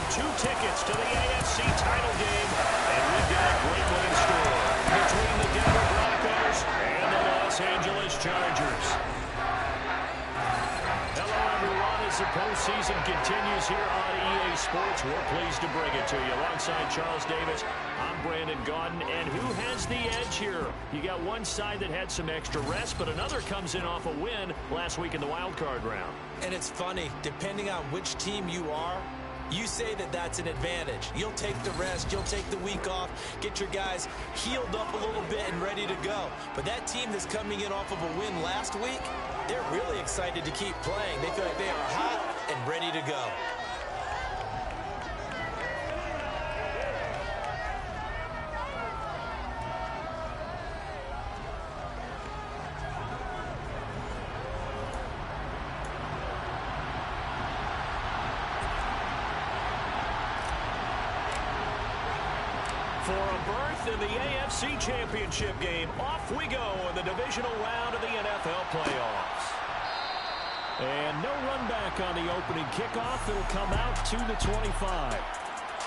2 tickets to the AFC title game, and we've got a great one in store between the Denver Broncos and the Los Angeles Chargers. Hello, everyone. As the postseason continues here on EA Sports, we're pleased to bring it to you. Alongside Charles Davis, I'm Brandon Gaudin. And who has the edge here? You got one side that had some extra rest, but another comes in off a win last week in the wild card round. And it's funny, depending on which team you are, you say that that's an advantage. You'll take the rest, you'll take the week off, get your guys healed up a little bit and ready to go. But that team that's coming in off of a win last week, they're really excited to keep playing. They feel like they are hot and ready to go. For a berth in the AFC Championship game, off we go in the divisional round of the NFL playoffs. And no run back on the opening kickoff. It'll come out to the 25.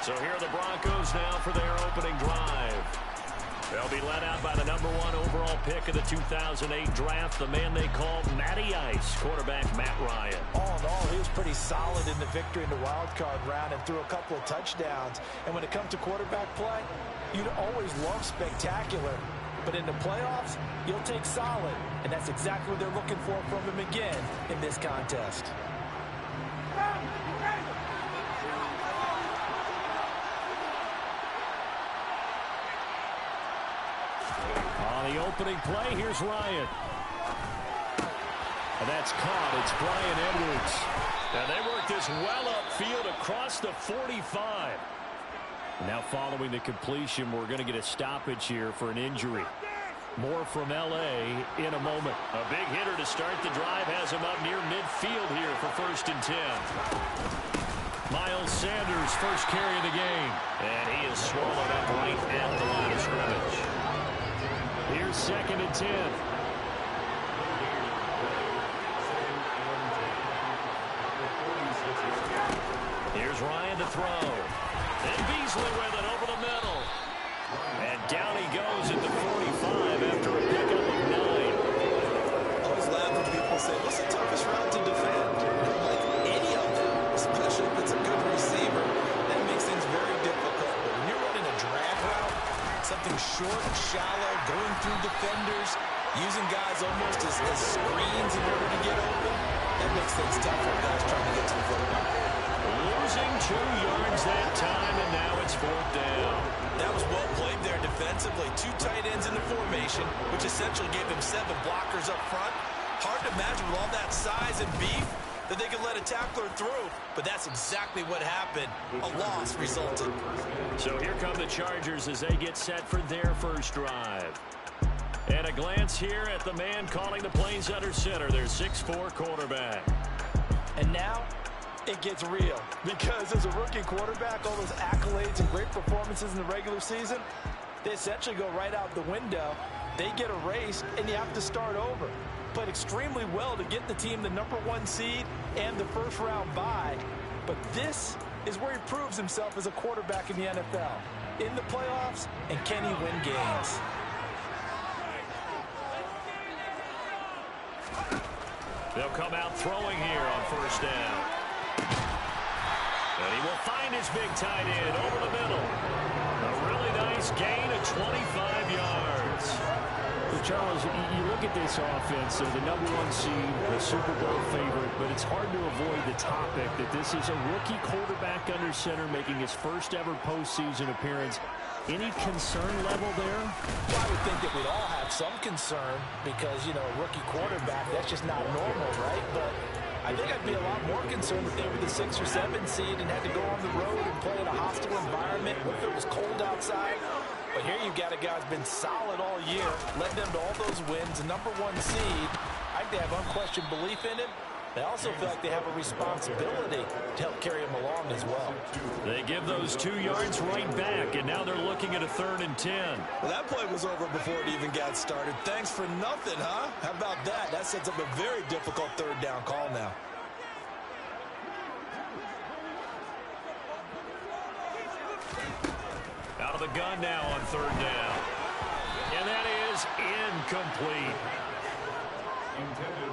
So here are the Broncos now for their opening drive. They'll be led out by the #1 overall pick of the 2008 draft, the man they call Matty Ice, quarterback Matt Ryan. All in all, he was pretty solid in the victory in the wild card round and threw a couple of touchdowns. And when it comes to quarterback play, you'd always love spectacular. But in the playoffs, you'll take solid. And that's exactly what they're looking for from him again in this contest. On the opening play, here's Ryan. And that's caught. It's Bryan Edwards. Now they work this well upfield across the 45. Now following the completion, we're going to get a stoppage here for an injury. More from L.A. in a moment. A big hitter to start the drive has him up near midfield here for 1st and 10. Miles Sanders, first carry of the game. And he is swallowed up right at the line of scrimmage. Here's 2nd and 10. Here's Ryan to throw. And Beasley with it over the middle. And down he goes at the 45 after a pickup of 9. I always laugh when people say, what's the toughest route to defend? Like any of them, especially if it's a good receiver, that makes things very difficult. But when you're running a drag route, something short and shallow, going through defenders, using guys almost as screens in order to get open, that makes things tough for guys trying to get to the football. Losing 2 yards that time, and now it's 4th down. That was well played there defensively. 2 tight ends in the formation, which essentially gave them 7 blockers up front. Hard to imagine with all that size and beef that they could let a tackler through, but that's exactly what happened. A loss resulted. So here come the Chargers as they get set for their first drive. And a glance here at the man calling the plays under center, their 6'4" quarterback. And now it gets real, because as a rookie quarterback, all those accolades and great performances in the regular season, they essentially go right out the window. They get erased, and you have to start over. Played extremely well to get the team the #1 seed and the first-round bye. But this is where he proves himself as a quarterback in the NFL. In the playoffs, and can he win games? They'll come out throwing here on 1st down. And he will find his big tight end over the middle. A really nice gain of 25 yards. Well, Charles, you look at this offense, they're the #1 seed, the Super Bowl favorite, but it's hard to avoid the topic that this is a rookie quarterback under center making his first ever postseason appearance. Any concern level there? Well, I would think that we'd all have some concern because, you know, a rookie quarterback, that's just not normal, right? But I think I'd be a lot more concerned if they were the 6 or 7 seed and had to go on the road and play in a hostile environment. What if it was cold outside? But here you've got a guy who's been solid all year, led them to all those wins, a #1 seed. I think they have unquestioned belief in him. They also feel like they have a responsibility to help carry him along as well. They give those 2 yards right back, and now they're looking at a 3rd and 10. Well, that play was over before it even got started. Thanks for nothing, huh? How about that? That sets up a very difficult 3rd down call now. the gun now on third down. And that is incomplete.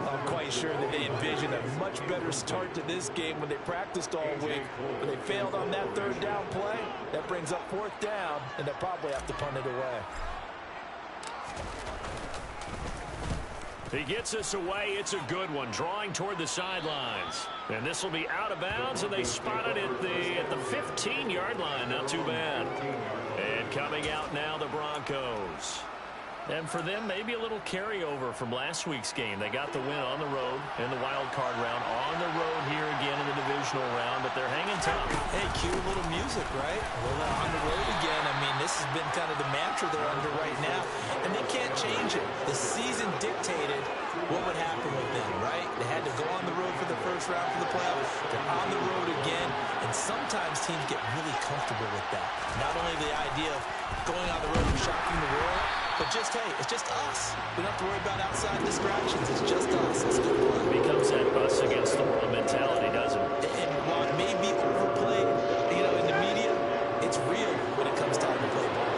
I'm quite sure that they envisioned a much better start to this game when they practiced all week. But they failed on that third down play. That brings up fourth down, and they'll probably have to punt it away. He gets us away. It's a good one, drawing toward the sidelines. And this will be out of bounds, and they spot it at the 15-yard line. Not too bad. And coming out now, the Broncos. And for them, maybe a little carryover from last week's game. They got the win on the road in the wild card round, on the road here again in the divisional round, but they're hanging tough. Hey, cue a little music, right? Well, on the road again. I mean, this has been kind of the mantra they're under right now, and they can't change it. The season dictated what would happen with them, right? They had to go on the road for the first round for the playoffs. They're on the road again, and sometimes teams get really comfortable with that. Not only the idea of going on the road and shocking the world, but just, hey, it's just us. We don't have to worry about outside distractions. It's just us. Let's go play. Becomes that us against the world mentality, doesn't it? And while it may be overplayed, in the media, it's real when it comes time to play ball.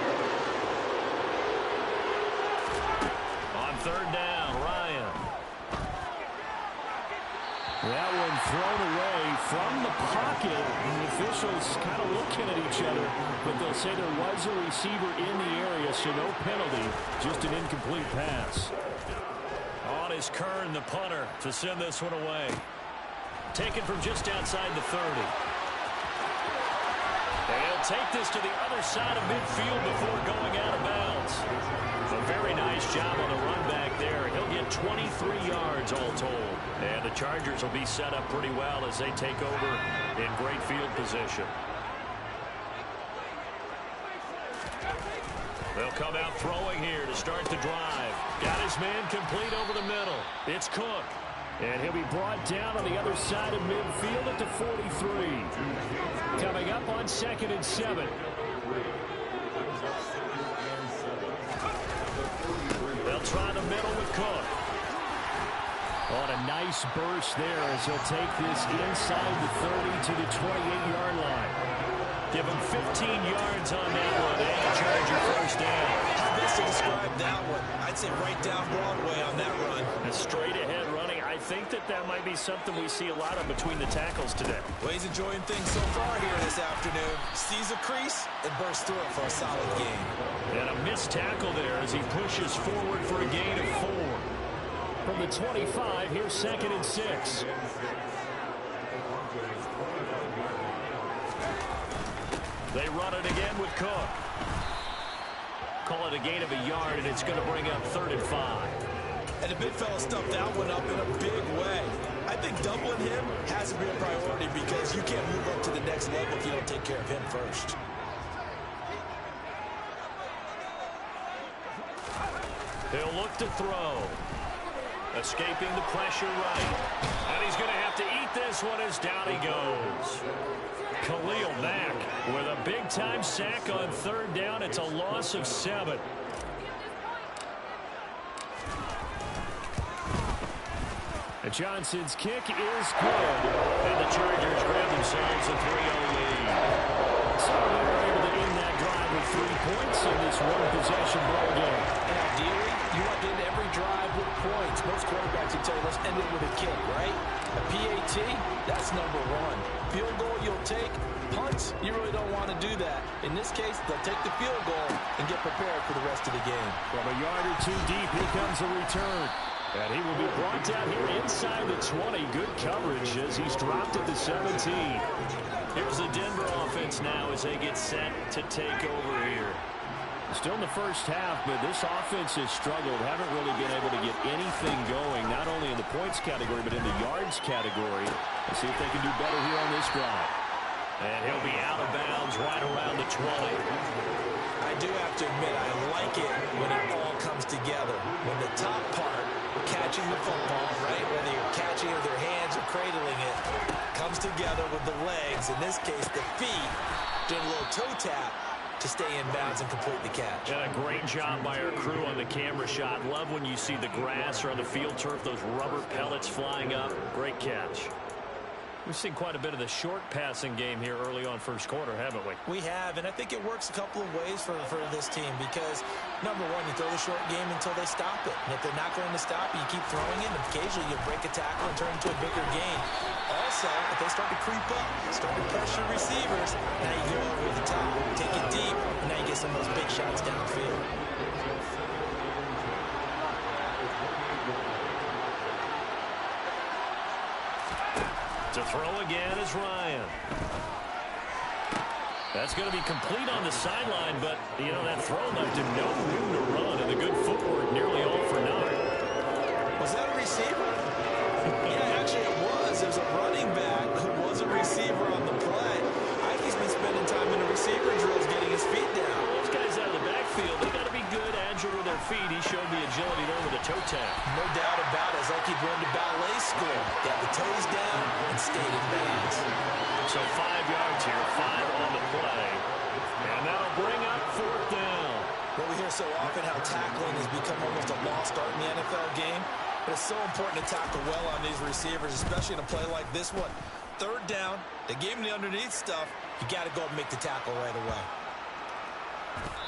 On third down, Ryan. That one thrown away from the pocket. The officials kind of looking at each other, but they'll say there was a receiver in the area, so no penalty, just an incomplete pass. On is Kern, the punter, to send this one away. Taken from just outside the 30. They'll take this to the other side of midfield before going out of bounds. A very nice job on the run back there. He'll get 23 yards all told. And the Chargers will be set up pretty well as they take over in great field position. They'll come out throwing here to start the drive. Got his man complete over the middle. It's Cook. And he'll be brought down on the other side of midfield at the 43. Coming up on 2nd and 7. They'll try the middle with Cook. On a nice burst there as he'll take this inside the 30 to the 28-yard line. Give him 15 yards on that one. And Charger first down. How best to describe that one? I'd say right down Broadway on that run. And straight ahead running. I think that might be something we see a lot of between the tackles today. Well, he's enjoying things so far here this afternoon. Sees a crease and bursts through it for a solid gain. And a missed tackle there as he pushes forward for a gain of 4. From the 25, here's 2nd and 6. They run it again with Cook. Call it a gain of a yard, and it's going to bring up 3rd and 5. And the big fella stuffed that one up in a big way. I think doubling him has to be a priority because you can't move up to the next level if you don't take care of him first. He'll look to throw. Escaping the pressure right. And he's going to have to eat this one as down he goes. Khalil Mack with a big-time sack on 3rd down. It's a loss of 7. And Johnson's kick is good. And the Chargers grab themselves a 3-0 lead. So they were able to end that drive with 3 points in this one-possession ball game. And ideally, you want to end every drive with points. Most quarterbacks would tell you, let's end it with a kick, right? A PAT, that's number 1. Field goal you'll take. Punts, you really don't want to do that. In this case, they'll take the field goal and get prepared for the rest of the game. From a yard or 2 deep, here comes a return. And he will be brought down here inside the 20. Good coverage as he's dropped at the 17. Here's the Denver offense now as they get set to take over here. Still in the first half, but this offense has struggled. Haven't really been able to get anything going, not only in the points category, but in the yards category. Let's see if they can do better here on this drive. And he'll be out of bounds right around the 20. I do have to admit, I like it when it all comes together. When the top part, catching the football, right, whether you're catching it with your hands or cradling it, comes together with the legs, in this case the feet, doing a little toe tap to stay in bounds and complete the catch. And a great job by our crew on the camera shot. Love when you see the grass or on the field turf, those rubber pellets flying up. Great catch. We've seen quite a bit of the short passing game here early on first quarter, haven't we? We have, and I think it works a couple of ways for this team because, number one, you throw the short game until they stop it. And if they're not going to stop it, you keep throwing it, and occasionally you break a tackle and turn it into a bigger gain. Also, if they start to creep up, start to pressure receivers, now you go over the top, take it deep, and now you get some of those big shots downfield. To throw again is Ryan. That's going to be complete on the sideline, but, you know, that throw left him no room to run, and the good footwork nearly all for naught. Was that a receiver? Yeah, actually it was. There's a running back who was a receiver on the play. I think he's been spending time in the receiver drills getting his feet down. Those guys out of the backfield, they got to be good, agile with their feet. He showed the agility there with a toe tap. No doubt about it. It's like he'd run to ballet school. Got the toes down and stayed in bounds. So 5 yards here, 5 on the play. And that'll bring up fourth down. Well, we hear so often how tackling has become almost a lost art in the NFL game. But it's so important to tackle well on these receivers, especially in a play like this one. Third down, they gave him the underneath stuff. You got to go and make the tackle right away.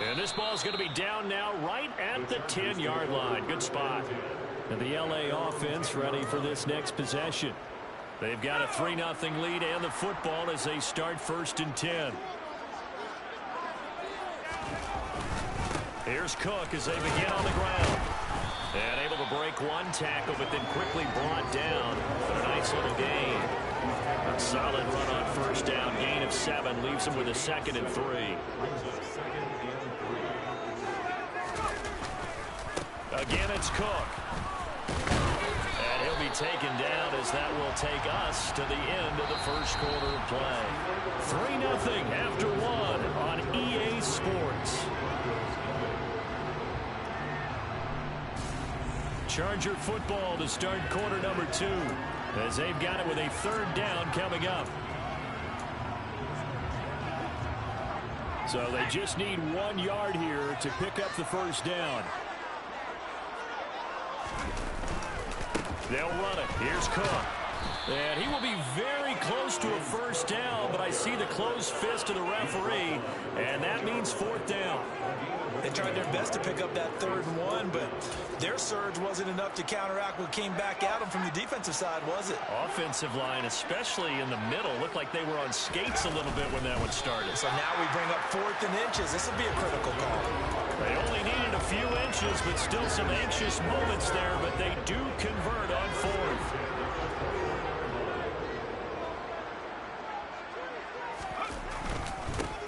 And this ball is going to be down now right at the 10-yard line. Good spot. And the L.A. offense ready for this next possession. They've got a 3-0 lead and the football as they start 1st and 10. Here's Cook as they begin on the ground. And able to break one tackle, but then quickly brought down. But a nice little gain. A solid run on 1st down. Gain of 7 leaves him with a 2nd and 3. Again, it's Cook. And he'll be taken down as that will take us to the end of the first quarter of play. 3-0 after 1 on EA Sports. Charger football to start quarter number 2 as they've got it with a 3rd down coming up. So they just need 1 yard here to pick up the 1st down. They'll run it. Here's Cook. And he will be very close to a 1st down, but I see the closed fist of the referee, and that means 4th down. They tried their best to pick up that 3rd and 1, but their surge wasn't enough to counteract what came back at them from the defensive side, was it? Offensive line, especially in the middle, looked like they were on skates a little bit when that one started. So now we bring up 4th and inches. This will be a critical call. They only needed a few inches, but still some anxious moments there, but they do convert on 4th.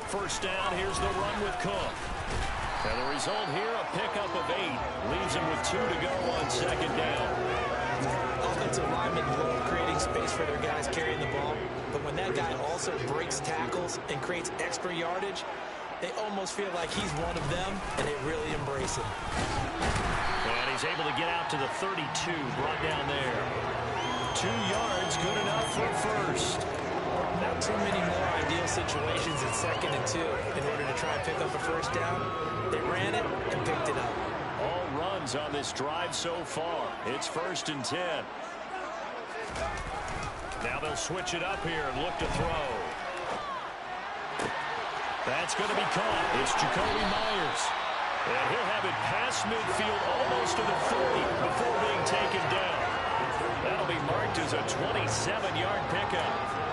First down, here's the run with Cook. And the result here, a pickup of 8. Leaves him with 2 to go on 2nd down. Offensive linemen love creating space for their guys carrying the ball, but when that guy also breaks tackles and creates extra yardage, they almost feel like he's one of them, and they really embrace him. And he's able to get out to the 32, brought down there. 2 yards, good enough for 1st. Not too many more ideal situations in 2nd and 2 in order to try and pick up a 1st down. They ran it and picked it up. All runs on this drive so far. It's 1st and 10. Now they'll switch it up here and look to throw. That's going to be caught. It's Jacoby Myers. And he'll have it past midfield almost to the 40 before being taken down. That'll be marked as a 27-yard pickup.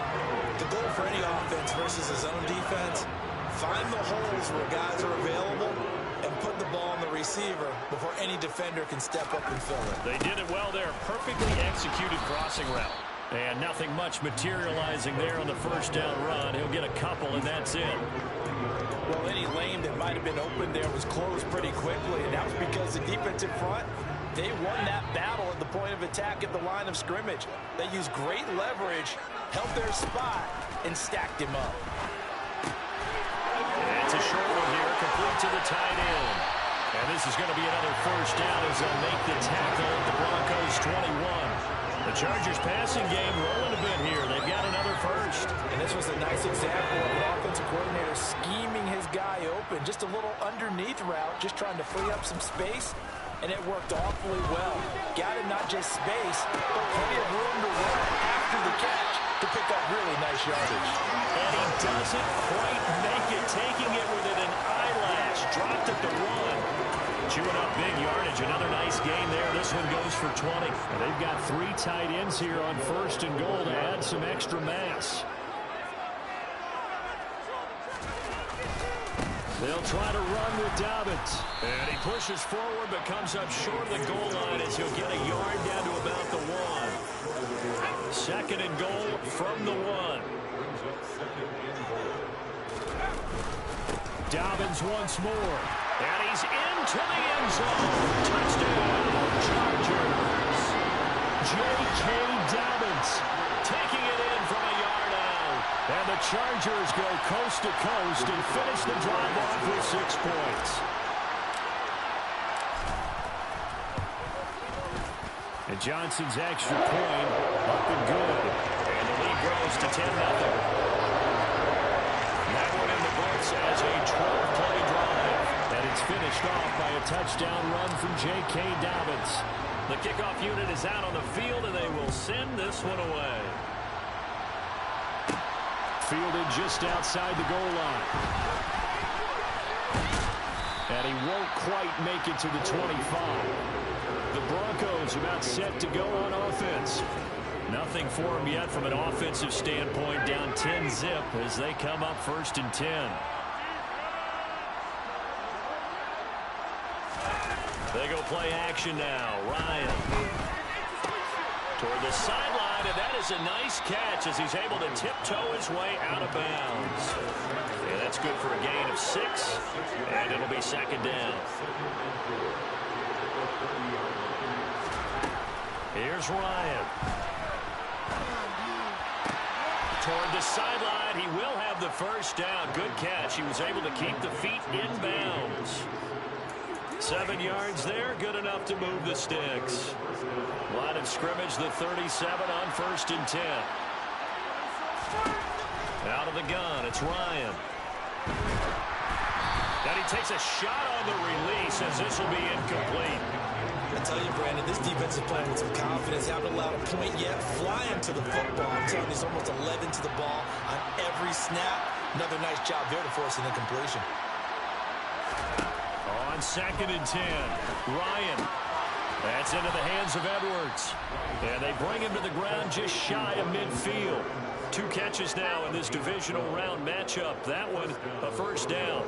The goal for any offense versus his own defense, find the holes where guys are available and put the ball on the receiver before any defender can step up and fill it. They did it well there. Perfectly executed crossing route. And nothing much materializing there on the 1st down run. He'll get a couple, and that's it. Well, any lane that might have been open there was closed pretty quickly, and that was because the defensive front, they won that battle at the point of attack at the line of scrimmage. They used great leverage, held their spot, and stacked him up. It's a short one here, complete to the tight end. And this is going to be another 1st down as they'll make the tackle at the Broncos 21. The Chargers passing game rolling a bit here. They've got another 1st. And this was a nice example of an offensive coordinator scheming his guy open. Just a little underneath route, just trying to free up some space. And it worked awfully well. Got him not just space, but plenty of room to run after the catch. to pick up really nice yardage. And he doesn't quite make it, taking it within an eyelash. Dropped at the one. Chewing up big yardage. Another nice gain there. This one goes for 20. And they've got 3 tight ends here on 1st and goal to add some extra mass. They'll try to run with Dobbins. And he pushes forward but comes up short of the goal line as he'll get a yard down to about the 1. 2nd and goal from the 1. Dobbins once more. And he's into the end zone. Touchdown, Chargers. J.K. Dobbins taking it in from a yard out. And the Chargers go coast to coast and finish the drive off with 6 points. And Johnson's extra point up and good. And the lead grows to 10-0. That one in the books as a 12-play drive. And it's finished off by a touchdown run from J.K. Dobbins. The kickoff unit is out on the field, and they will send this one away. Fielded just outside the goal line. And he won't quite make it to the 25. The Broncos about set to go on offense. Nothing for them yet from an offensive standpoint, down 10-zip as they come up 1st and 10. They go play action now. Ryan toward the sideline, and that is a nice catch as he's able to tiptoe his way out of bounds. Yeah, that's good for a gain of 6, and it'll be 2nd down. Here's Ryan. Toward the sideline, he will have the 1st down. Good catch. He was able to keep the feet in bounds. 7 yards there, good enough to move the sticks. Line of scrimmage, the 37 on 1st and 10. Out of the gun, it's Ryan. And he takes a shot on the release as this will be incomplete. I tell you, Brandon, this defense is playing with some confidence. Haven't allowed a point yet. Flying to the football. I'm telling you, he's almost 11 to the ball on every snap. Another nice job there to force an incompletion. On 2nd and 10, Ryan. That's into the hands of Edwards. And they bring him to the ground just shy of midfield. 2 catches now in this divisional round matchup. That one, a 1st down.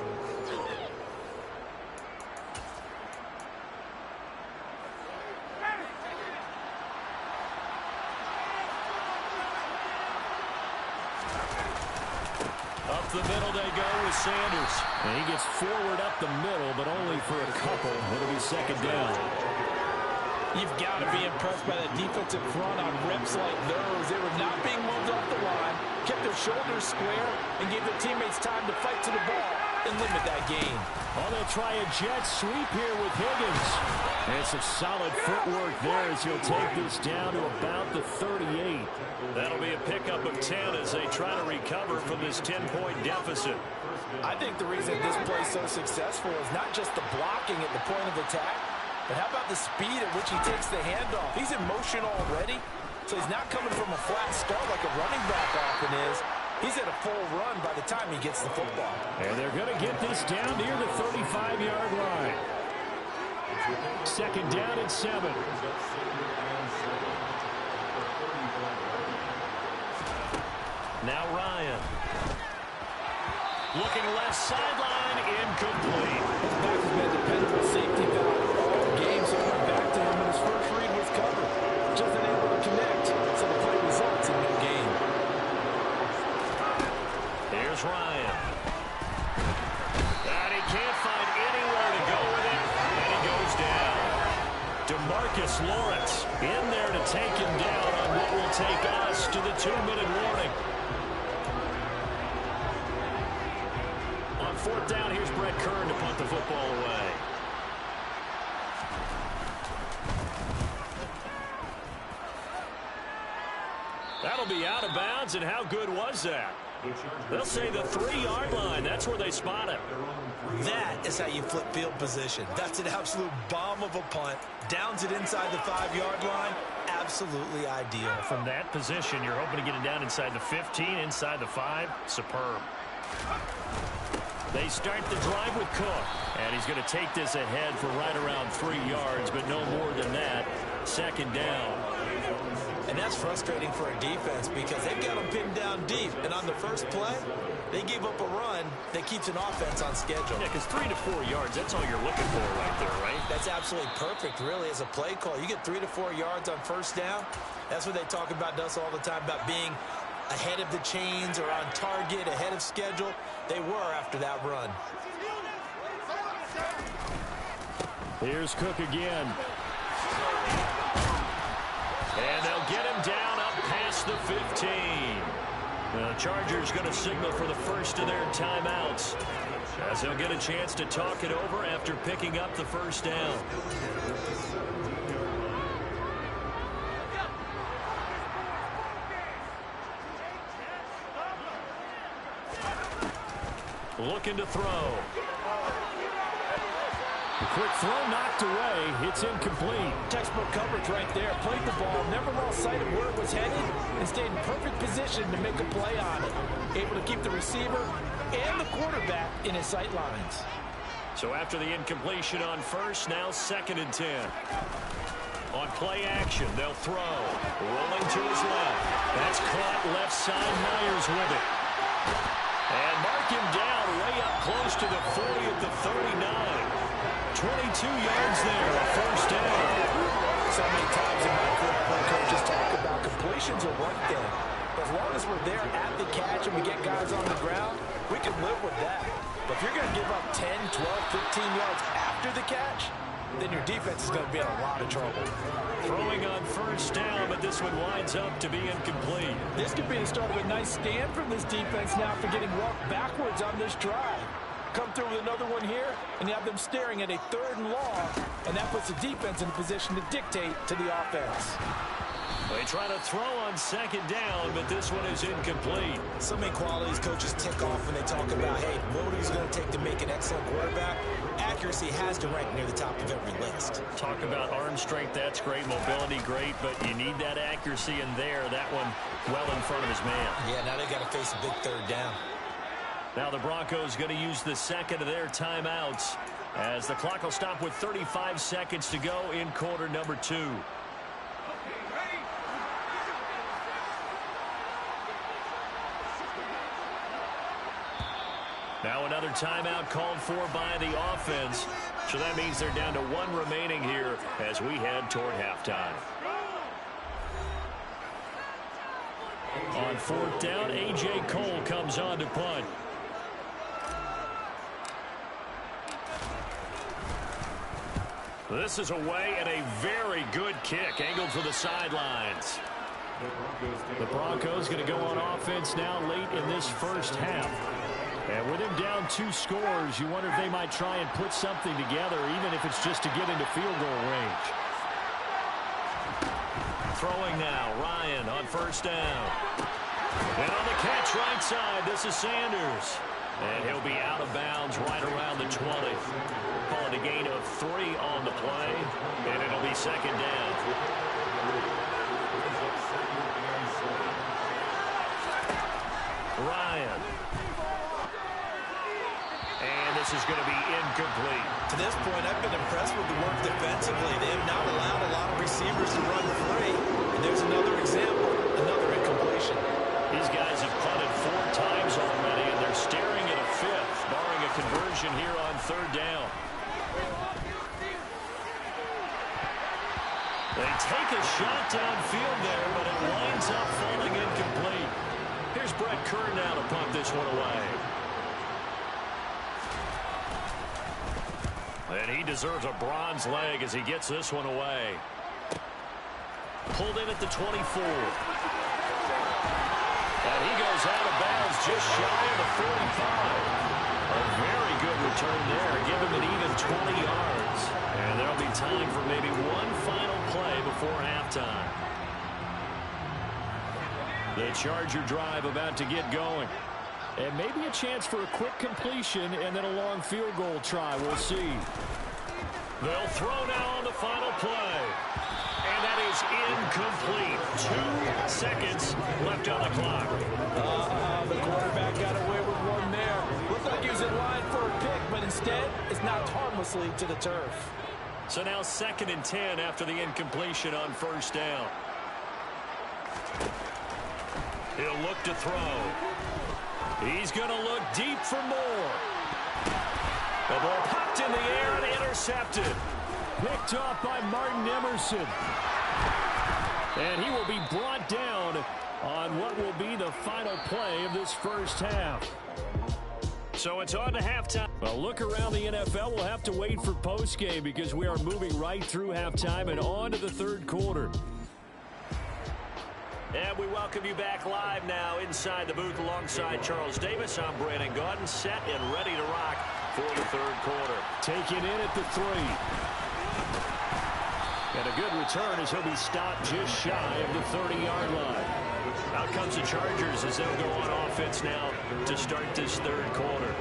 Up the middle they go with Sanders. And he gets forward up the middle, but only for a couple. It'll be 2nd down. You've got to be impressed by the defensive front on rips like those. They were not being moved off the line, kept their shoulders square, and gave their teammates time to fight to the ball and limit that gain. Oh, they'll try a jet sweep here with Higgins. And some solid footwork there as he'll take this down to about the 38. That'll be a pickup of 10 as they try to recover from this 10-point deficit. I think the reason this play is so successful is not just the blocking at the point of attack, but how about the speed at which he takes the handoff? He's in motion already, so he's not coming from a flat start like a running back often is. He's at a full run by the time he gets the football. And they're going to get this down near the 35-yard line. 2nd down and 7. Now Ryan. Looking left sideline, incomplete. Back has been a dependable safety valve all game, so went back to him when his first read was covered. Just unable to connect, so the play results in no gain. Here's Ryan. And he can't find anywhere to go with it, and he goes down. DeMarcus Lawrence in there to take him down on what will take us to the 2-minute warning. On 4th down, here's Brett Kern to punt the football away. That'll be out of bounds, and how good was that? They'll say the 3-yard line. That's where they spot him. That is how you flip field position. That's an absolute bomb of a punt. Downs it inside the 5-yard line. Absolutely ideal. From that position, you're hoping to get it down inside the 15, inside the 5. Superb. They start the drive with Cook. And he's going to take this ahead for right around 3 yards, but no more than that. Second down. And that's frustrating for a defense because they've got them pinned down deep. And on the first play, they gave up a run that keeps an offense on schedule. Yeah, because 3 to 4 yards, that's all you're looking for right there, right? That's absolutely perfect, really, as a play call. You get 3 to 4 yards on first down. That's what they talk about us all the time, about being ahead of the chains or on target, ahead of schedule. They were after that run. Here's Cook again. And they'll get him down up past the 15. The Chargers going to signal for the first of their timeouts, as they'll get a chance to talk it over after picking up the first down. Looking to throw. The quick throw knocked away. It's incomplete. Textbook coverage right there. Played the ball, never lost sight of where it was headed, and stayed in perfect position to make a play on it. Able to keep the receiver and the quarterback in his sight lines. So after the incompletion on first, now 2nd and 10. On play action, they'll throw. Rolling to his left. That's caught left side. Myers with it. And mark him down way up close to the 40 at the 39. 22 yards there, a first down. So many times in my career, coaches talk about completions are one thing. As long as we're there at the catch and we get guys on the ground, we can live with that. But if you're going to give up 10, 12, 15 yards after the catch, then your defense is going to be in a lot of trouble. Throwing on first down, but this one winds up to be incomplete. This could be the start of a nice stand from this defense now for getting walked backwards on this drive. Come through with another one here, and you have them staring at a 3rd and long, and that puts the defense in a position to dictate to the offense. They try to throw on 2nd down, but this one is incomplete. So many qualities coaches tick off when they talk about, hey, what is it going to take to make an excellent quarterback? Accuracy has to rank near the top of every list. Talk about arm strength, that's great. Mobility, great, but you need that accuracy in there. That one well in front of his man. Yeah, now they got to face a big 3rd down. Now the Broncos going to use the 2nd of their timeouts, as the clock will stop with 35 seconds to go in quarter number 2. Now another timeout called for by the offense. So that means they're down to 1 remaining here as we head toward halftime. On 4th down, A.J. Cole comes on to punt. This is away and a very good kick, angled for the sidelines. The Broncos going to go on offense now late in this first half. And with him down 2 scores, you wonder if they might try and put something together, even if it's just to get into field goal range. Throwing now, Ryan on first down. And on the catch right side, this is Sanders. And he'll be out of bounds right around the 20. Call it a gain of 3 on the play, and it'll be 2nd down. Ryan. And this is going to be incomplete. To this point, I've been impressed with the work defensively. They have not allowed a lot of receivers to run free. And there's another example, another incompletion. These guys have punted 4 times already, and they're staring at a 5th, barring a conversion here on 3rd down. They take a shot downfield there, but it winds up falling incomplete. Here's Brett Kern now to punt this one away. And he deserves a bronze leg as he gets this one away. Pulled in at the 24. And he goes out of bounds just shy of the 45. A very good return there. Give him an even 20 yards. And there'll be time for maybe one final play before halftime. The Charger drive about to get going. And maybe a chance for a quick completion and then a long field goal try. We'll see. They'll throw now on the final play. And that is incomplete. 2 seconds left on the clock. The quarterback got away with one there. Looked like he was in line for a pick, but instead it's knocked harmlessly to the turf. So now 2nd and 10 after the incompletion on first down. He'll look to throw. He's going to look deep for more. The ball popped in the air and intercepted. Picked off by Martin Emerson. And he will be brought down on what will be the final play of this first half. So it's on to halftime. Well, look around the NFL. We'll have to wait for postgame because we are moving right through halftime and on to the third quarter. And we welcome you back live now inside the booth alongside Charles Davis. I'm Brandon Gaudin, set and ready to rock for the third quarter. Taken in at the 3. And a good return as he'll be stopped just shy of the 30-yard line. Out comes the Chargers as they'll go on offense now to start this third quarter.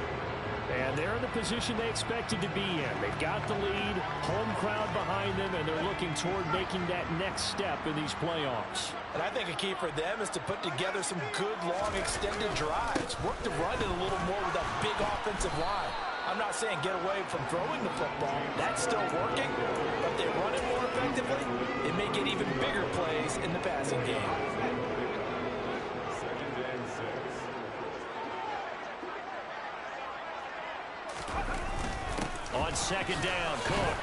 And they're in the position they expected to be in. They've got the lead, home crowd behind them, and they're looking toward making that next step in these playoffs. And I think a key for them is to put together some good, long, extended drives. Work to run it a little more with that big offensive line. I'm not saying get away from throwing the football. That's still working, but they run it more effectively. It may get even bigger plays in the passing game. On 2nd down, Cook.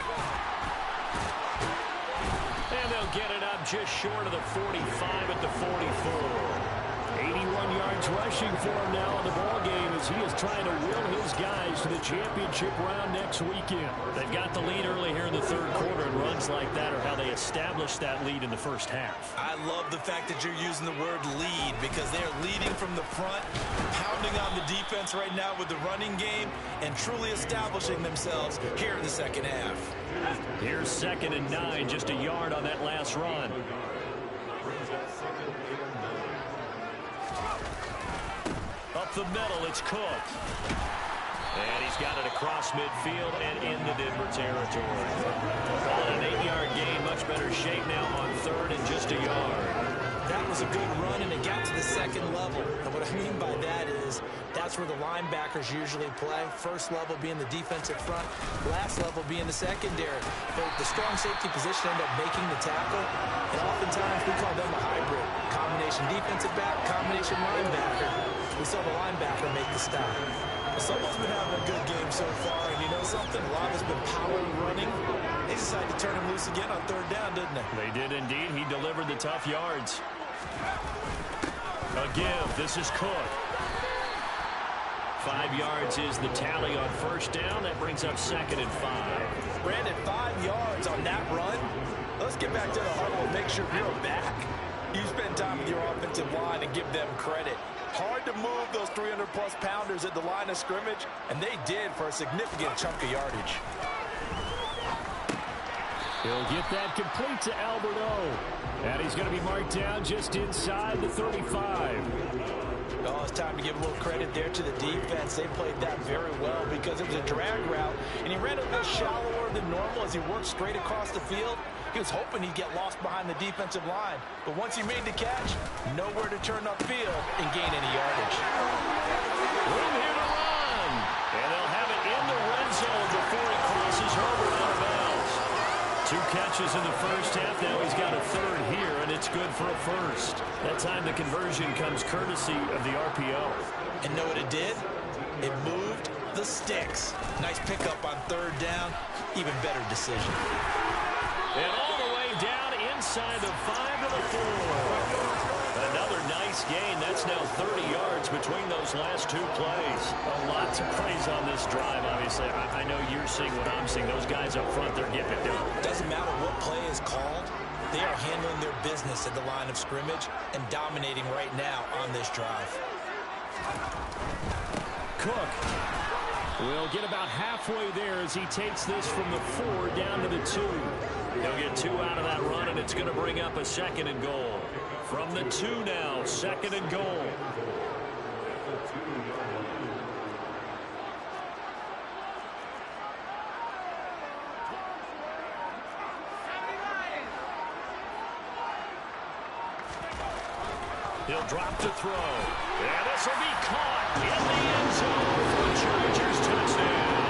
And they'll get it up just short of the 45 at the 44. 81 yards rushing for him now in the ballgame as he is trying to will his guys to the championship round next weekend. They've got the lead early here in the third quarter, and runs like that are how they establish that lead in the first half. I love the fact that you're using the word lead because they're leading from the front, pounding on the defense right now with the running game, and truly establishing themselves here in the second half. Here's 2nd and 9, just a yard on that last run. Up the middle, it's Cook. And he's got it across midfield and into Denver territory. Calling an 8-yard gain, much better shape now on 3rd and just a yard. That was a good run, and it got to the second level. And what I mean by that is that's where the linebackers usually play. First level being the defensive front, last level being the secondary. But the strong safety position ended up making the tackle, and oftentimes we call them a hybrid. Combination defensive back, combination linebacker. We saw the linebacker make the stop. Someone's been having a good game so far, and you know something? A lot has been power running. They decided to turn him loose again on 3rd down, didn't they? They did indeed. He delivered the tough yards. A give. This is Cook. 5 yards is the tally on first down. That brings up 2nd and 5. Brandon, 5 yards on that run. Let's get back to the huddle and make sure you're back. You spend time with your offensive line and give them credit. Hard to move those 300-plus pounders at the line of scrimmage, and they did for a significant chunk of yardage. He'll get that complete to Alberto. And he's going to be marked down just inside the 35. Oh, it's time to give a little credit there to the defense. They played that very well because it was a drag route, and he ran a bit shallower than normal as he worked straight across the field. He was hoping he'd get lost behind the defensive line, but once he made the catch, nowhere to turn upfield and gain any yardage. Room here to run, and they'll have it in the red zone before he crosses over out of bounds. 2 catches in the first half. Now he's got a 3rd here, and it's good for a 1st. That time the conversion comes courtesy of the RPO. And know what it did? It moved the sticks. Nice pickup on 3rd down. Even better decision. And all the way down inside the 5 to the 4. Another nice gain. That's now 30 yards between those last 2 plays. A lot to praise on this drive, obviously. I know you're seeing what I'm seeing. Those guys up front, they're getting it done. Doesn't matter what play is called. They are handling their business at the line of scrimmage and dominating right now on this drive. Cook will get about halfway there as he takes this from the 4 down to the 2. He'll get 2 out of that run, and it's going to bring up a 2nd and goal. From the 2 now, 2nd and goal. He'll drop to throw. And this will be caught in the end zone for a Chargers touchdown.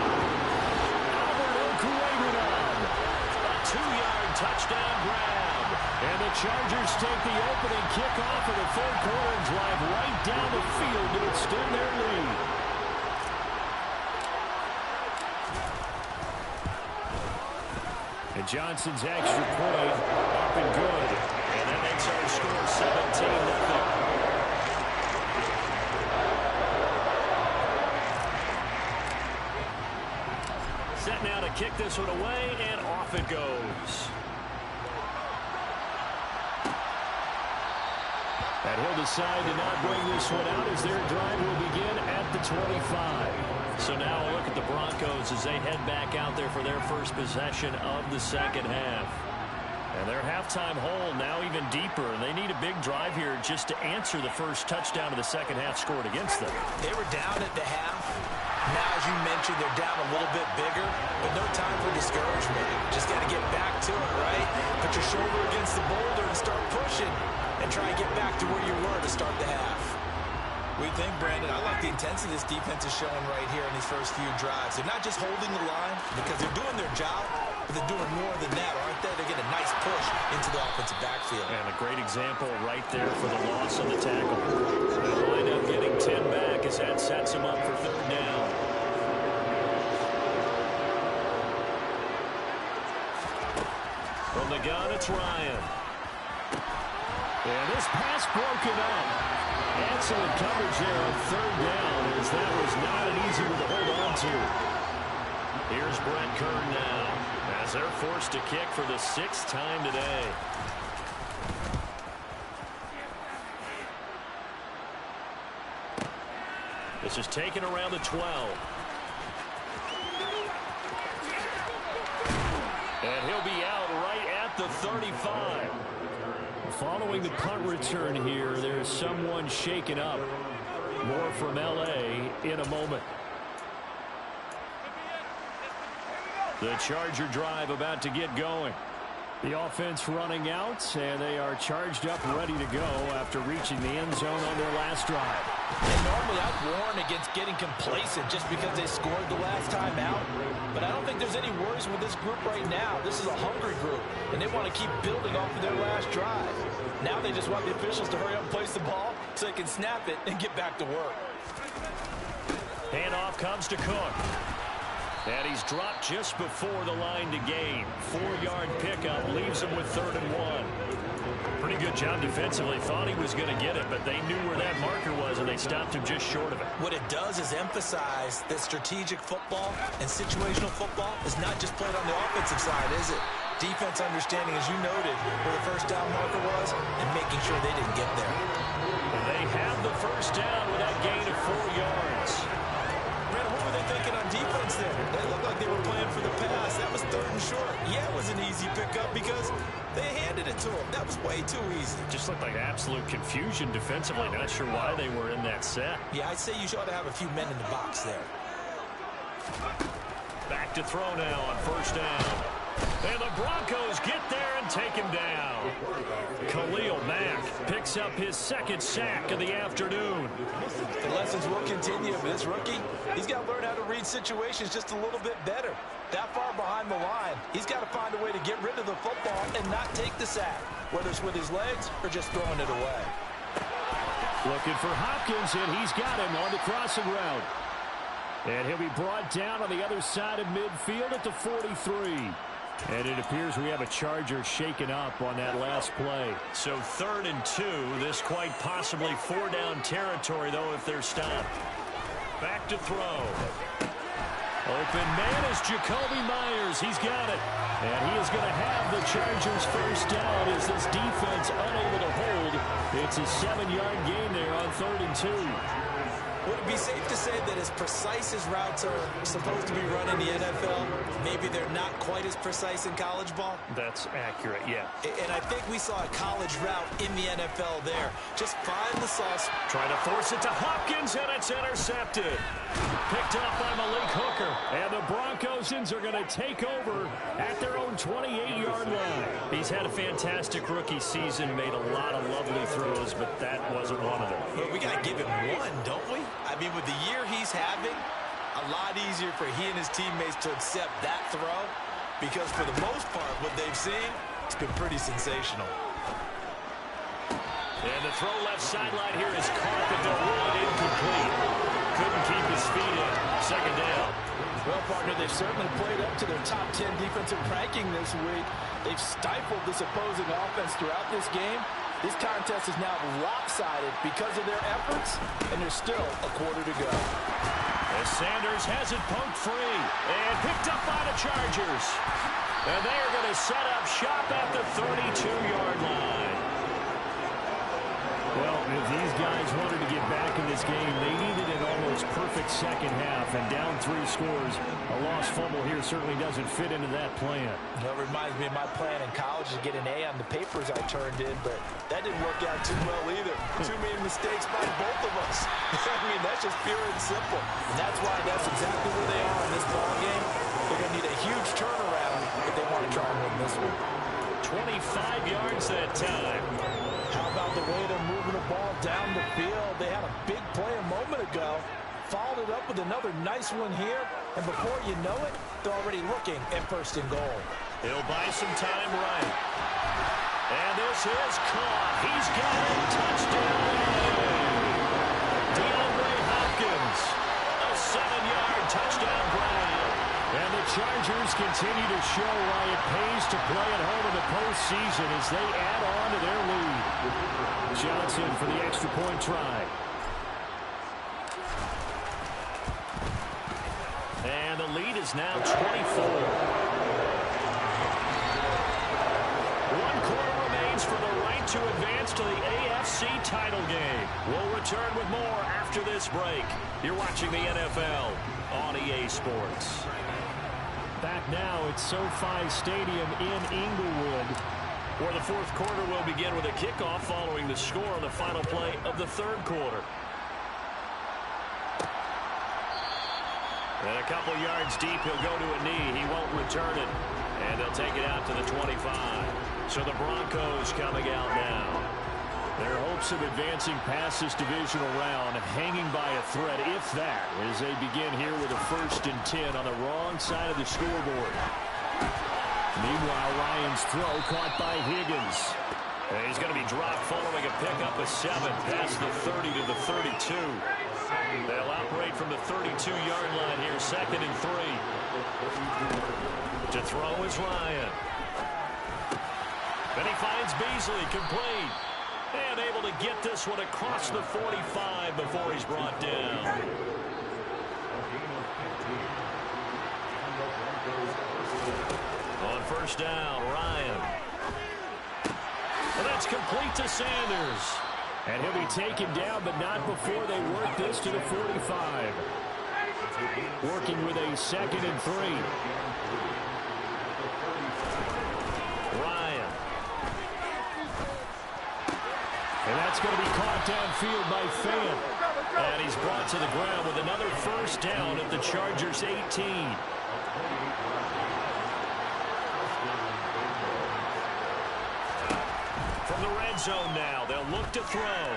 Albert Okwuegbunam, a 2-yard touchdown grab. And the Chargers take the opening kickoff of the third quarter and drive right down the field to extend their lead. And Johnson's extra point up and good. And that makes our score 17-0. Set now to kick this one away, and off it goes. And he'll decide to not bring this one out as their drive will begin at the 25. So now a look at the Broncos as they head back out there for their first possession of the second half. And their halftime hole now even deeper, and they need a big drive here just to answer the first touchdown of the second half scored against them. They were down at the half. Now, as you mentioned, they're down a little bit bigger, but no time for discouragement. Just got to get back to it, right? Put your shoulder against the boulder and start pushing and try and get back to where you were to start the half. We think, Brandon, I like the intensity this defense is showing right here in these first few drives. They're not just holding the line because they're doing their job, but they're doing more than that, aren't they? They're getting a nice push into the offensive backfield. And a great example right there for the loss on the tackle. They'll wind up getting 10 back as that sets them up for third down. From the gun, it's Ryan. And this pass broken up. Excellent coverage there on third down, as that was not an easy one to hold on to. Here's Brett Kern now, as they're forced to kick for the 6th time today. This is taken around the 12. And he'll be out right at the 35. Following the punt return here, there's someone shaken up. More from L.A. in a moment. The Charger drive about to get going. The offense running out, and they are charged up, ready to go after reaching the end zone on their last drive. And normally I'd warn against getting complacent just because they scored the last time out. But I don't think there's any worries with this group right now. This is a hungry group, and they want to keep building off of their last drive. Now they just want the officials to hurry up and place the ball so they can snap it and get back to work. Handoff comes to Cook. And he's dropped just before the line to gain. 4-yard pickup leaves him with 3rd and 1. Pretty good job defensively. Thought he was going to get it, but they knew where that marker was, and they stopped him just short of it. What it does is emphasize that strategic football and situational football is not just played on the offensive side, is it? Defense understanding, as you noted, where the first down marker was and making sure they didn't get there. And they have the first down with that gain of 4 yards. Brandon, what were they thinking on defense there? They looked like they were playing for the pass. That was 3rd and short. Yeah, it was an easy pickup because they handed it to him. That was way too easy. Just looked like absolute confusion defensively. Not sure why they were in that set. Yeah, I'd say you ought to have a few men in the box there. Back to throw now on first down. And the Broncos get there and take him down. Khalil Mack picks up his 2nd sack of the afternoon. The lessons will continue for this rookie. He's got to learn how to read situations just a little bit better. That far behind the line, he's got to find a way to get rid of the football and not take the sack, whether it's with his legs or just throwing it away. Looking for Hopkins, and he's got him on the crossing route. And he'll be brought down on the other side of midfield at the 43. And it appears we have a Charger shaken up on that last play. So 3rd and 2. This quite possibly 4-down territory, though, if they're stopped. Back to throw. Open man is Jacoby Myers. He's got it. And he is going to have the Chargers first down as this defense unable to hold. It's a 7-yard gain there on 3rd and 2. Would it be safe to say that as precise as routes are supposed to be run in the NFL, maybe they're not quite as precise in college ball? That's accurate, yeah. And I think we saw a college route in the NFL there. Just find the sauce. Trying to force it to Hopkins, and it's intercepted. Picked up by Malik Hooker. And the Broncos thousands are going to take over at their own 28-yard line. He's had a fantastic rookie season, made a lot of lovely throws, but that wasn't one of them. But we got to give him one, don't we? I mean, with the year he's having, a lot easier for he and his teammates to accept that throw, because for the most part, what they've seen, it's been pretty sensational. And the throw left sideline here is caught, but the run incomplete. Couldn't keep his feet in. Second down. Well, partner, they've certainly played up to their top 10 defensive ranking this week. They've stifled this opposing offense throughout this game. This contest is now lopsided because of their efforts, and there's still a quarter to go. As Sanders has it poked free and picked up by the Chargers. And they are going to set up shop at the 32-yard line. Well, if these guys wanted to get back in this game, they needed an almost perfect second half, and down 3 scores. A lost fumble here certainly doesn't fit into that plan. That reminds me of my plan in college to get an A on the papers I turned in, but that didn't work out too well either. Too many mistakes by both of us. I mean, that's just pure and simple. And that's why that's exactly where they are in this ball game. They're going to need a huge turnaround if they want to try and win this one. 25 yards that time. How about the way they're moving the ball down the field? They had a big play a moment ago. Followed it up with another nice one here. And before you know it, they're already looking at 1st and goal. He'll buy some time right. And this is caught. He's got it. Touchdown. DeAndre Hopkins. A 7-yard touchdown grab. And the Chargers continue to show why it pays to play at home in the postseason as they add on to their lead. Johnson for the extra point try. And the lead is now 24. 1 quarter remains for the right to advance to the AFC title game. We'll return with more after this break. You're watching the NFL on EA Sports. Back now at SoFi Stadium in Inglewood, where the 4th quarter will begin with a kickoff following the score on the final play of the 3rd quarter. And a couple yards deep, he'll go to a knee. He won't return it. And they'll take it out to the 25. So the Broncos coming out now. Their hopes of advancing past this divisional round hanging by a thread, if that, as they begin here with a 1st and 10 on the wrong side of the scoreboard. Meanwhile, Ryan's throw caught by Higgins. And he's going to be dropped following a pickup of 7 past the 30 to the 32. They'll operate from the 32-yard line here, 2nd and 3. To throw is Ryan. Then he finds Beasley, complete. And able to get this one across the 45 before he's brought down. On 1st down, Ryan. And that's complete to Sanders. And he'll be taken down, but not before they work this to the 45. Working with a 2nd and 3. Ryan. And that's going to be caught downfield by Fan. And he's brought to the ground with another 1st down at the Chargers' 18. From the red zone now, they'll look to throw.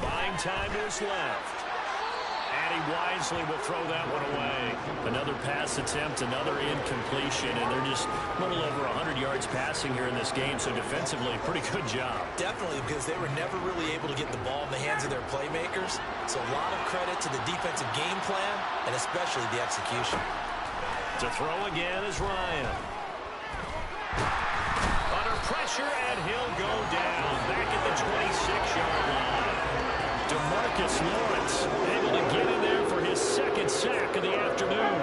Buying time to his left. And he wisely will throw that one away. Another pass attempt, another incompletion, and they're just a little over 100 yards passing here in this game, so defensively, pretty good job. Definitely, because they were never really able to get the ball in the hands of their playmakers. So a lot of credit to the defensive game plan, and especially the execution. To throw again is Ryan. Under pressure, and he'll go down back at the 26-yard line. DeMarcus Lawrence able to get in there for his 2nd sack of the afternoon.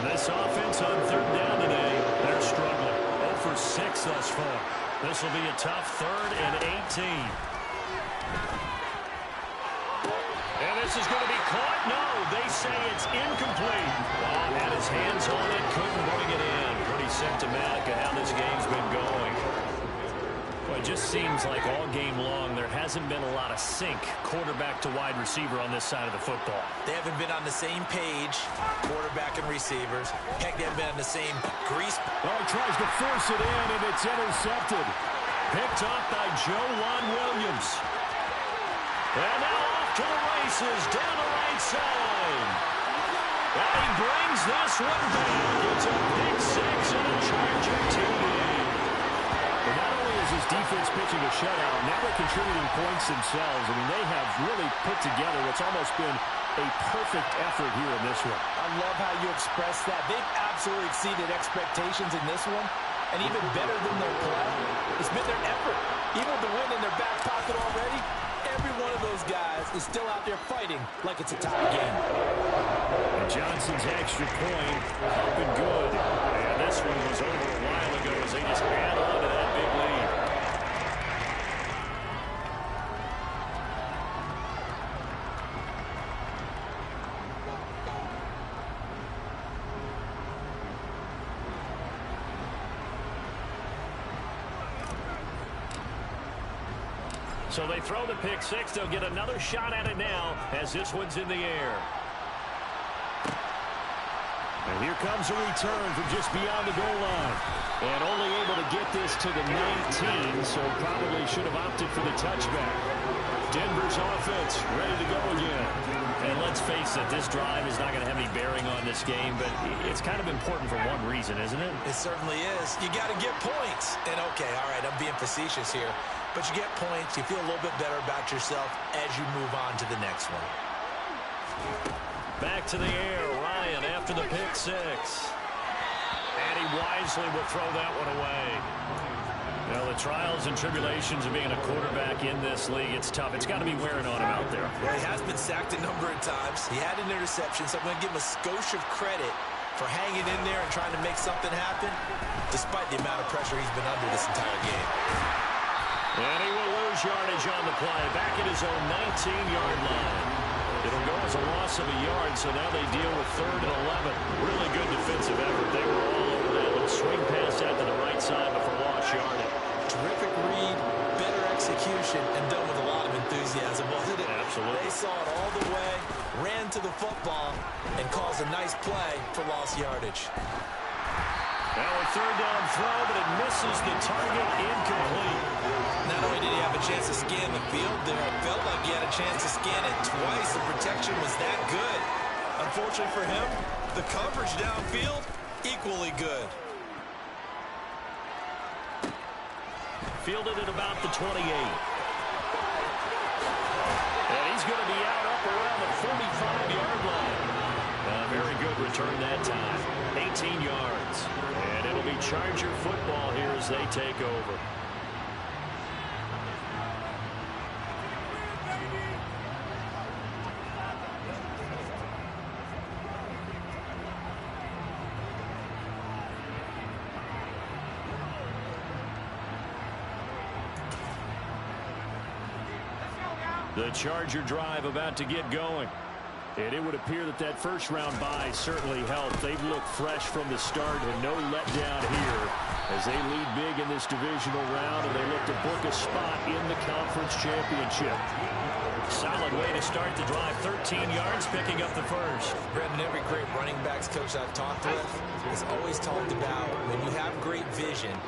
This offense on 3rd down today, they're struggling. 0 for 6 thus far. This will be a tough 3rd and 18. And this is going to be caught. No, they say it's incomplete. Well, had his hands on it, couldn't bring it in. Pretty symptomatic of how this game's been going. Well, it just seems like all game long there hasn't been a lot of sync quarterback to wide receiver on this side of the football. They haven't been on the same page, quarterback and receivers. Heck, they haven't been on the same grease. Oh, he tries to force it in, and it's intercepted. Picked up by Juan Williams. And now off to the races down the right side. And he brings this one back. It's a big six and a Charger TD. And not only is his defense pitching a shutout, now they're contributing points themselves. I mean, they have really put together what's almost been a perfect effort here in this one. I love how you express that. They've absolutely exceeded expectations in this one. And even better than their play, it's been their effort. Even with the win in their back pocket already, every one of those guys is still out there fighting like it's a tie game. And Johnson's extra point up and good. And this one was over a while ago as they just add on to that big lead. So they throw the pick six. They'll get another shot at it now as this one's in the air. And here comes a return from just beyond the goal line. And only able to get this to the 19, so probably should have opted for the touchback. Denver's offense ready to go again. And let's face it, this drive is not going to have any bearing on this game, but it's kind of important for one reason, isn't it? It certainly is. You got to get points. And okay, all right, I'm being facetious here. But you get points, you feel a little bit better about yourself as you move on to the next one. Back to the air, Ryan after the pick six. And he wisely will throw that one away. Well, the trials and tribulations of being a quarterback in this league, it's tough. It's got to be wearing on him out there. Well, he has been sacked a number of times. He had an interception, so I'm going to give him a skosh of credit for hanging in there and trying to make something happen, despite the amount of pressure he's been under this entire game. And he will lose yardage on the play. Back at his own 19-yard line. It'll go as a loss of a yard, so now they deal with 3rd and 11. Really good defensive effort. They were all over that little swing pass out to the right side before lost yardage. Terrific read, better execution, and done with a lot of enthusiasm, wasn't it? Absolutely. They saw it all the way, ran to the football, and caused a nice play for lost yardage. Now a 3rd down throw, but it misses the target, incomplete. Not only did he have a chance to scan the field there, it felt like he had a chance to scan it twice. The protection was that good. Unfortunately for him, the coverage downfield, equally good. Fielded at about the 28. And he's going to be out up around the 45-yard line. Very good return that time. 18 yards. And it'll be Charger football here as they take over. The Charger drive about to get going. And it would appear that that first-round bye certainly helped. They've looked fresh from the start and no letdown here as they lead big in this divisional round, and they look to book a spot in the conference championship. Solid way to start the drive. 13 yards, picking up the first. Brandon, every great running backs coach I've talked with has always talked about when you have great vision,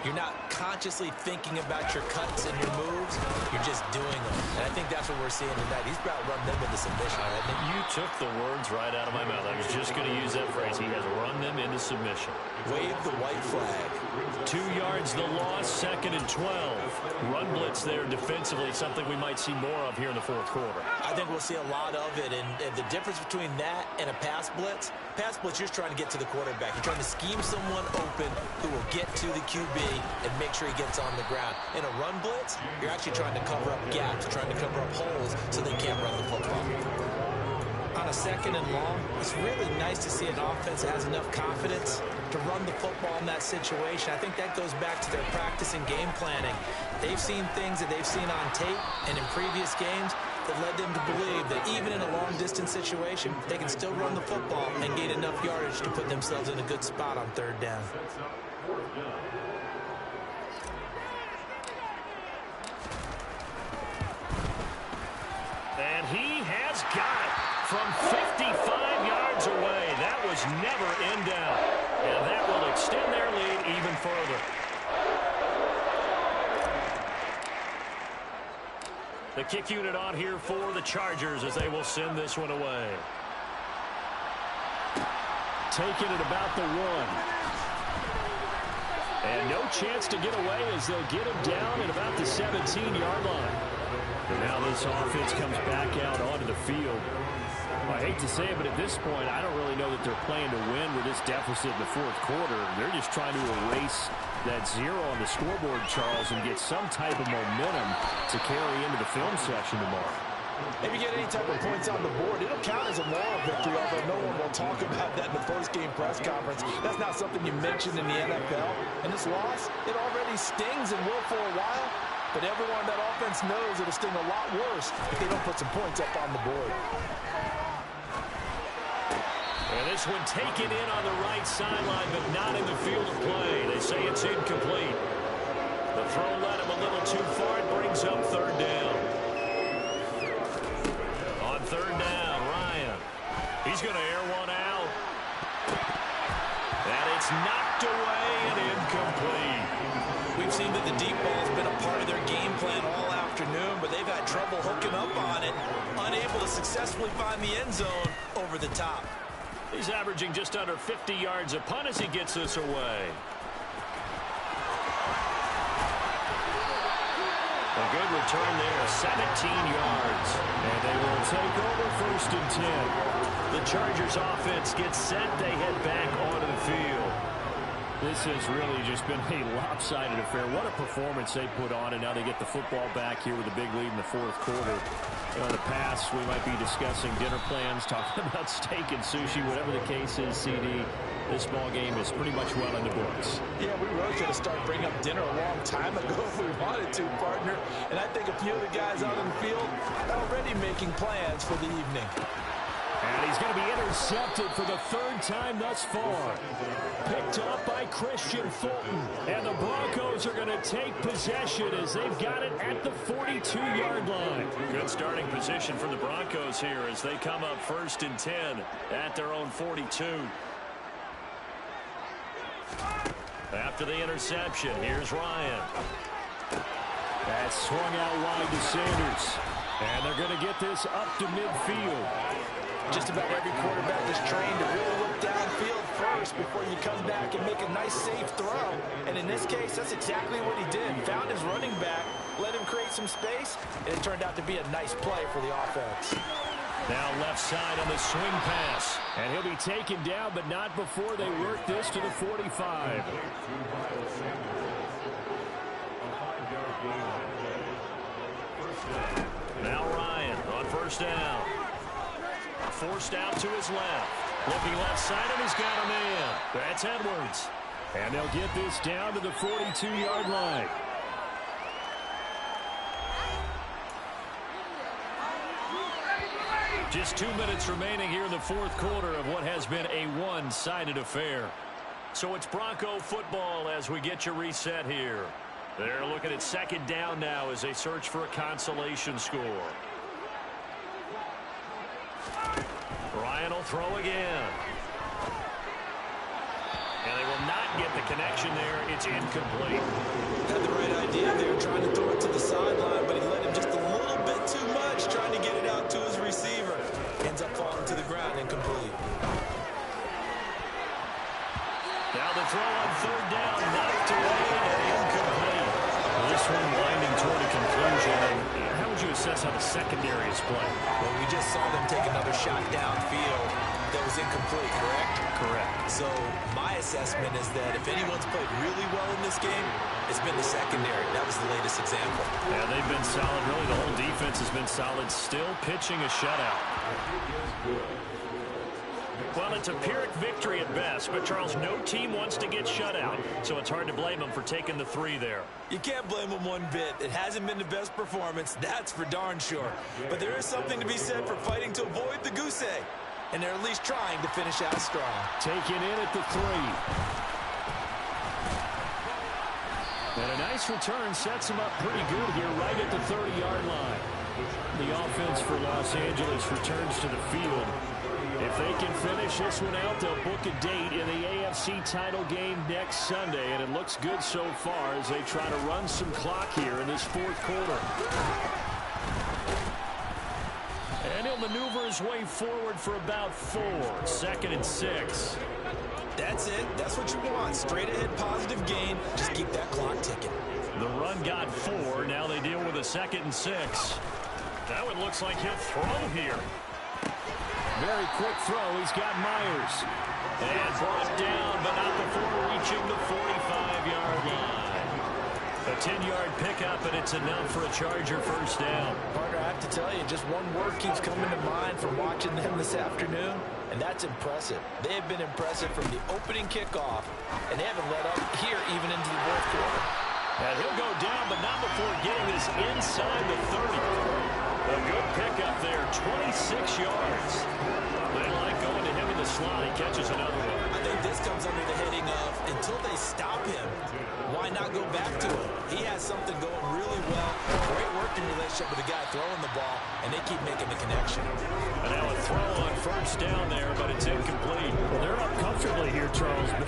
you're not consciously thinking about your cuts and your moves. You're just doing them. And I think that's what we're seeing tonight. He's about to run them into submission. You took the words right out of my mouth. I was just going to use that phrase. He has run them into submission. Wave the white flag. 2 yards the loss, 2nd and 12. Run blitz there defensively, something we might see more of here in the 4th quarter. I think we'll see a lot of it. And the difference between that and a pass blitz, you're just trying to get to the quarterback. You're trying to scheme someone open who will get to the QB and make sure he gets on the ground. In a run blitz, you're actually trying to cover up gaps, trying to cover up holes so they can't run the football. On a 2nd and long, it's really nice to see an offense that has enough confidence to run the football in that situation. I think that goes back to their practice and game planning. They've seen things that they've seen on tape and in previous games that led them to believe that even in a long-distance situation, they can still run the football and gain enough yardage to put themselves in a good spot on 3rd down. And he has got it from 55 yards away. That was never in doubt. And that will extend their lead even further. The kick unit on here for the Chargers as they will send this one away. Taking it about the 1. And no chance to get away as they'll get him down at about the 17-yard line. And now this offense comes back out onto the field. I hate to say it, but at this point, I don't really know that they're playing to win with this deficit in the fourth quarter. They're just trying to erase that 0 on the scoreboard, Charles, and get some type of momentum to carry into the film session tomorrow. If you get any type of points on the board, it'll count as a moral victory, although no one will talk about that in the post-game press conference. That's not something you mention in the NFL. And this loss, it already stings and will for a while, but everyone on that offense knows it'll sting a lot worse if they don't put some points up on the board. And this one taken in on the right sideline, but not in the field of play. They say it's incomplete. The throw led him a little too far. It brings up third down. On third down, Ryan. He's going to air one out. And it's knocked away and incomplete. We've seen that the deep ball has been a part of their game plan all afternoon, but they've had trouble hooking up on it, unable to successfully find the end zone over the top. He's averaging just under 50 yards a punt as he gets this away. A good return there, 17 yards. And they will take over 1st and 10. The Chargers offense gets set. They head back onto the field. This has really just been a lopsided affair. What a performance they put on, and now they get the football back here with a big lead in the fourth quarter. In the past, we might be discussing dinner plans, talking about steak and sushi, whatever the case is, CD. This ball game is pretty much well in the books. Yeah, we really could have started bringing up dinner a long time ago if we wanted to, partner. And I think a few of the guys out in the field are already making plans for the evening. And he's going to be intercepted for the 3rd time thus far. Picked up by Christian Fulton. And the Broncos are going to take possession as they've got it at the 42-yard line. Good starting position for the Broncos here as they come up 1st and 10 at their own 42. After the interception, here's Ryan. That's swung out wide to Sanders. And they're going to get this up to midfield. Just about every quarterback is trained to really look downfield first before you come back and make a nice, safe throw. And in this case, that's exactly what he did. Found his running back, let him create some space, and it turned out to be a nice play for the offense. Now left side on the swing pass. And he'll be taken down, but not before they work this to the 45. Now Ryan on 1st down. Forced out to his left. Looking left side, and he's got a man. That's Edwards. And they'll get this down to the 42-yard line. Just 2 minutes remaining here in the fourth quarter of what has been a one-sided affair. So it's Bronco football as we get you reset here. They're looking at 2nd down now as they search for a consolation score. Ryan will throw again. And they will not get the connection there. It's incomplete. Had the right idea there, trying to throw it to the sideline, but he let him just a little bit too much, trying to get it out to his receiver. Ends up falling to the ground, incomplete. Now the throw on 3rd down, knocked away and incomplete. Well, this one winding toward a conclusion. How would you assess how the secondary is playing? Well, we just saw them take another shot downfield that was incomplete, correct? Correct. So my assessment is that if anyone's played really well in this game, it's been the secondary. That was the latest example. Yeah, they've been solid. Really, the whole defense has been solid. Still pitching a shutout. Well, it's a Pyrrhic victory at best, but Charles, no team wants to get shut out, so it's hard to blame them for taking the 3 there. You can't blame them one bit. It hasn't been the best performance, that's for darn sure. But there is something to be said for fighting to avoid the goose egg, and they're at least trying to finish out strong. Taken in at the 3. And a nice return sets him up pretty good here right at the 30-yard line. The offense for Los Angeles returns to the field. If they can finish this one out, they'll book a date in the AFC title game next Sunday, and it looks good so far as they try to run some clock here in this fourth quarter. And he'll maneuver his way forward for about 4. 2nd and 6. That's it. That's what you want. Straight ahead, positive gain. Just keep that clock ticking. The run got 4. Now they deal with a 2nd and 6. That one looks like he'll throw here. Very quick throw. He's got Myers. And brought down, but not before reaching the 45-yard line. A 10-yard pickup, and it's enough for a Charger first down. Partner, I have to tell you, just one word keeps coming to mind from watching them this afternoon, and that's impressive. They have been impressive from the opening kickoff, and they haven't let up here even into the fourth quarter. And he'll go down, but not before getting this inside the 30. A good pickup there, 26 yards. They like going to him in the slot. He catches another one. I think this comes under the heading of, until they stop him, why not go back to him? He has something going really well. Great working relationship with the guy throwing the ball, and they keep making the connection. And now a throw on first down there, but it's incomplete. Well, they're up comfortably here, Charles, but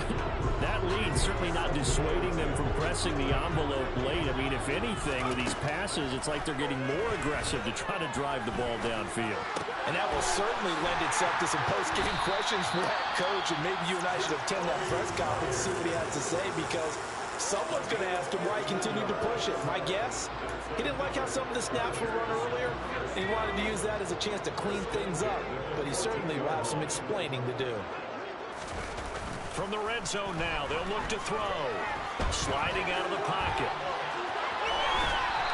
that lead certainly not dissuading them from pressing the envelope late. I mean, if anything, with these passes, it's like they're getting more aggressive to try to drive the ball downfield. And that will certainly lend itself to some post-game questions for that coach, and maybe you and I should attend that press conference and see what he has to say, because someone's going to ask him why he continued to push it. My guess, he didn't like how some of the snaps were run earlier, and he wanted to use that as a chance to clean things up, but he certainly will have some explaining to do. From the red zone now, they'll look to throw. Sliding out of the pocket.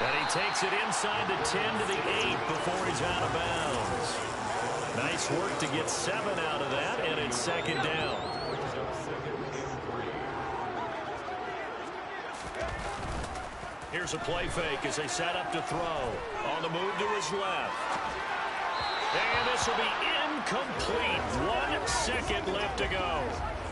And he takes it inside the 10 to the 8 before he's out of bounds. Nice work to get 7 out of that, and it's 2nd down. Here's a play fake as they set up to throw. On the move to his left. And this will be incomplete. 1 second left to go.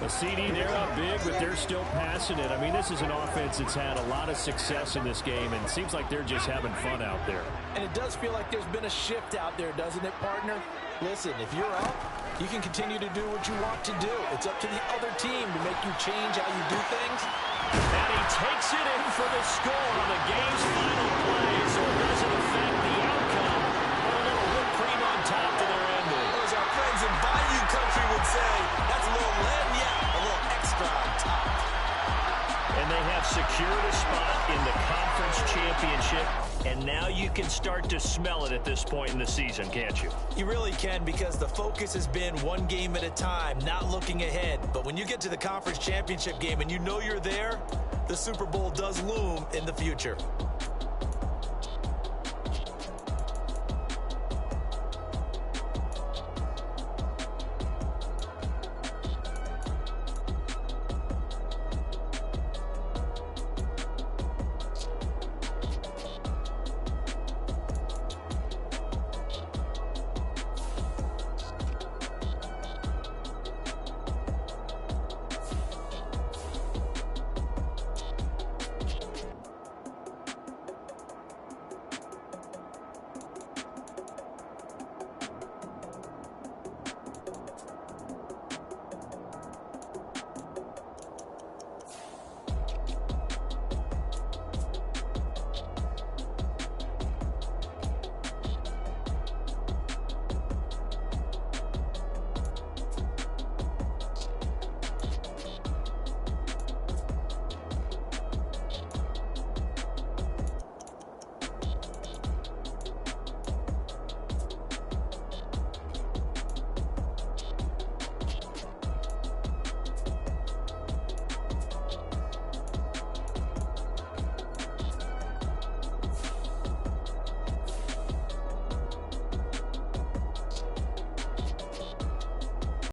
A CD, they're up big, but they're still passing it. I mean, this is an offense that's had a lot of success in this game, and it seems like they're just having fun out there. And it does feel like there's been a shift out there, doesn't it, partner? Listen, if you're up, you can continue to do what you want to do. It's up to the other team to make you change how you do things. And he takes it in for the score on the game's final play, so it doesn't affect the outcome. A little whipped cream on top to their ending. As our friends in Bayou Country would say, that's a little lagniappe, a little extra on top. And they have secured a spot in the conference championship, and now you can start to smell it at this point in the season, can't you? You really can, because the focus has been one game at a time, not looking ahead. But when you get to the conference championship game and you know you're there, the Super Bowl does loom in the future.